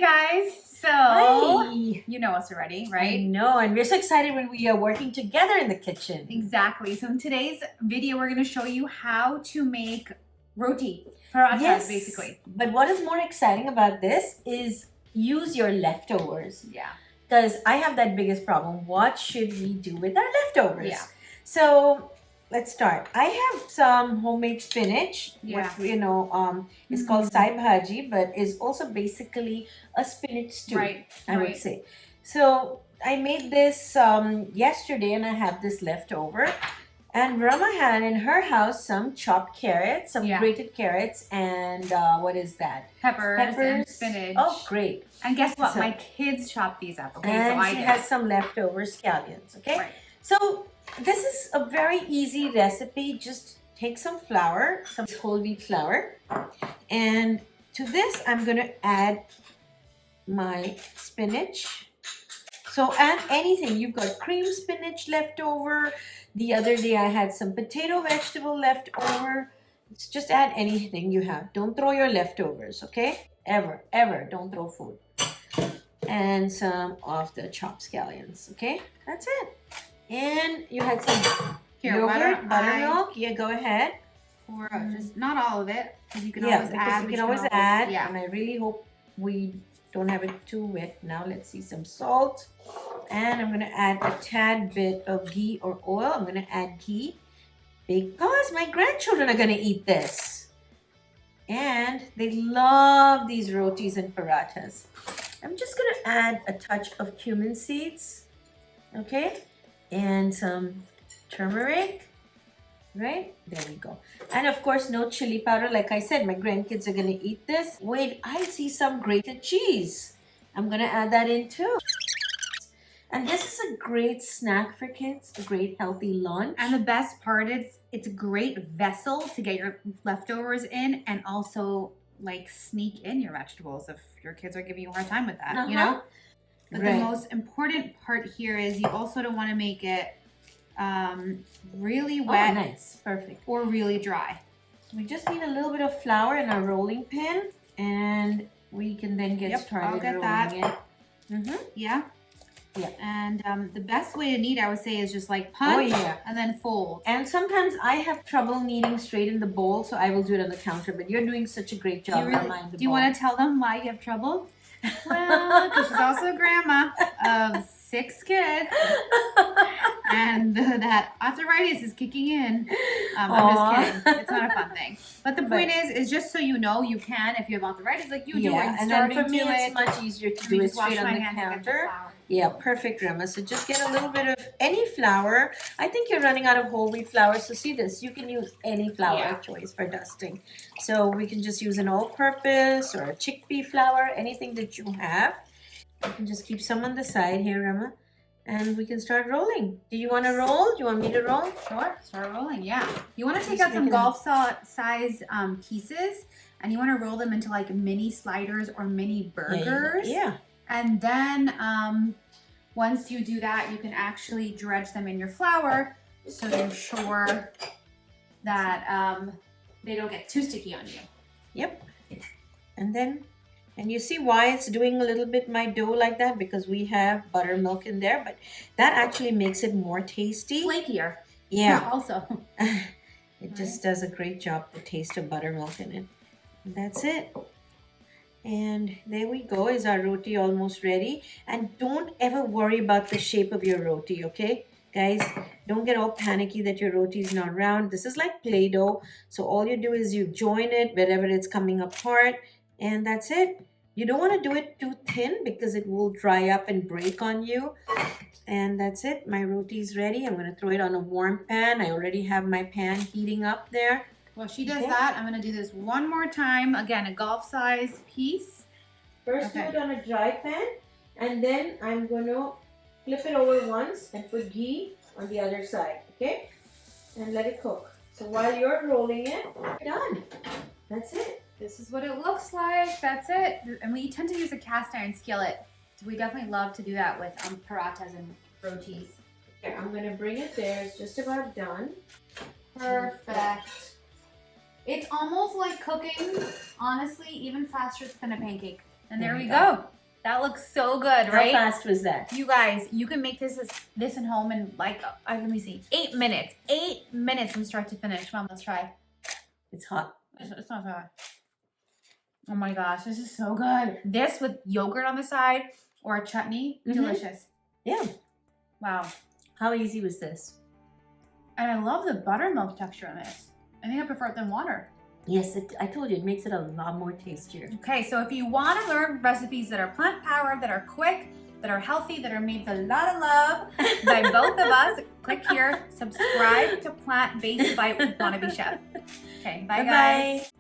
guys. So, Hi. you know us already, right? I know, and we're so excited when we are working together in the kitchen. Exactly. So in today's video, we're going to show you how to make roti, parathas, basically. But what is more exciting about this is use your leftovers. Yeah. Because I have that biggest problem. What should we do with our leftovers? Yeah. So let's start. I have some homemade spinach. Yeah. What, it's called sai bhaji, but is also basically a spinach stew. Right. I would say. So I made this yesterday, and I have this left over. And Rama had in her house some chopped carrots, some grated carrots, and what is that? Peppers and spinach. Oh, great. And guess what? My kids chopped these up. Okay, and so she has some leftover scallions, okay? Right. So this is a very easy recipe. Just take some flour, some whole wheat flour. And to this, I'm going to add my spinach. So add anything. You've got cream spinach left over. The other day I had some potato vegetable left over. Just add anything you have. Don't throw your leftovers, okay? Ever don't throw food. And some of the chopped scallions, okay? That's it. And you had some yogurt, buttermilk. Yeah, go ahead. Or just not all of it. You can always add. You can always add. Yeah. And I really hope we don't have it too wet. Now let's see some salt. And I'm going to add a tad bit of ghee or oil. I'm going to add ghee because my grandchildren are going to eat this. And they love these rotis and parathas. I'm just going to add a touch of cumin seeds. Okay. And some turmeric. Right? There we go. And of course, no chili powder. Like I said, my grandkids are going to eat this. Wait, I see some grated cheese. I'm going to add that in too. And this is a great snack for kids, a great healthy lunch. And the best part is it's a great vessel to get your leftovers in and also like sneak in your vegetables if your kids are giving you a hard time with that, you know? But the most important part here is you also don't want to make it really wet. Oh, nice. Perfect. Or really dry. We just need a little bit of flour in our rolling pin and we can then get started I'll get rolling that. Yeah. Yeah. And the best way to knead, I would say, is just like punch and then fold. And sometimes I have trouble kneading straight in the bowl, so I will do it on the counter. But you're doing such a great job. Do you want to tell them why you have trouble? Well, because she's also a grandma of 6 kids. And that arthritis is kicking in. I'm just kidding. It's not a fun thing. But the point is just so you know, you can, if you have arthritis like you do, and then for me, it's much easier to do it straight on the counter. Yeah, perfect, Rama. So just get a little bit of any flour. I think you're running out of whole wheat flour. So see this, you can use any flour of choice for dusting. So we can just use an all-purpose or a chickpea flour, anything that you have. You can just keep some on the side here, Rama. And we can start rolling. Do you want to roll? Do you want me to roll? Sure, start rolling, yeah. You want to take out some golf size pieces and you want to roll them into like mini sliders or mini burgers. Yeah. And then once you do that, you can actually dredge them in your flour so you're sure that they don't get too sticky on you. Yep. And you see why it's doing a little bit my dough like that? Because we have buttermilk in there, but that actually makes it more tasty. Flakier. Yeah. Also. It just does a great job, the taste of buttermilk in it. And that's it. And there we go. Is our roti almost ready? And don't ever worry about the shape of your roti, okay? Guys, don't get all panicky that your roti is not round. This is like Play-Doh. So all you do is you join it wherever it's coming apart. And that's it. You don't want to do it too thin because it will dry up and break on you. And that's it. My roti is ready. I'm going to throw it on a warm pan. I already have my pan heating up there. While she does that, I'm going to do this one more time. Again, a golf size piece. First do it on a dry pan. And then I'm going to flip it over once and put ghee on the other side. Okay? And let it cook. So while you're rolling it, done. That's it. This is what it looks like. That's it. And we tend to use a cast iron skillet. So we definitely love to do that with parathas and rotis. Okay, I'm going to bring it there. It's just about done. Perfect. It's almost like cooking, honestly, even faster than a pancake. And there we go. That looks so good, right? How fast was that? You guys, you can make this at home in like, let me see, 8 minutes. 8 minutes from start to finish. Come on, let's try. It's hot. It's not hot. Oh my gosh, this is so good. This with yogurt on the side or a chutney, delicious. Yeah. Wow. How easy was this? And I love the buttermilk texture on this. I think I prefer it than water. Yes, I told you, it makes it a lot more tastier. Okay, so if you want to learn recipes that are plant-powered, that are quick, that are healthy, that are made with a lot of love by both of us, click here, subscribe to Plant Based by Wannabee Chef. Okay, bye guys.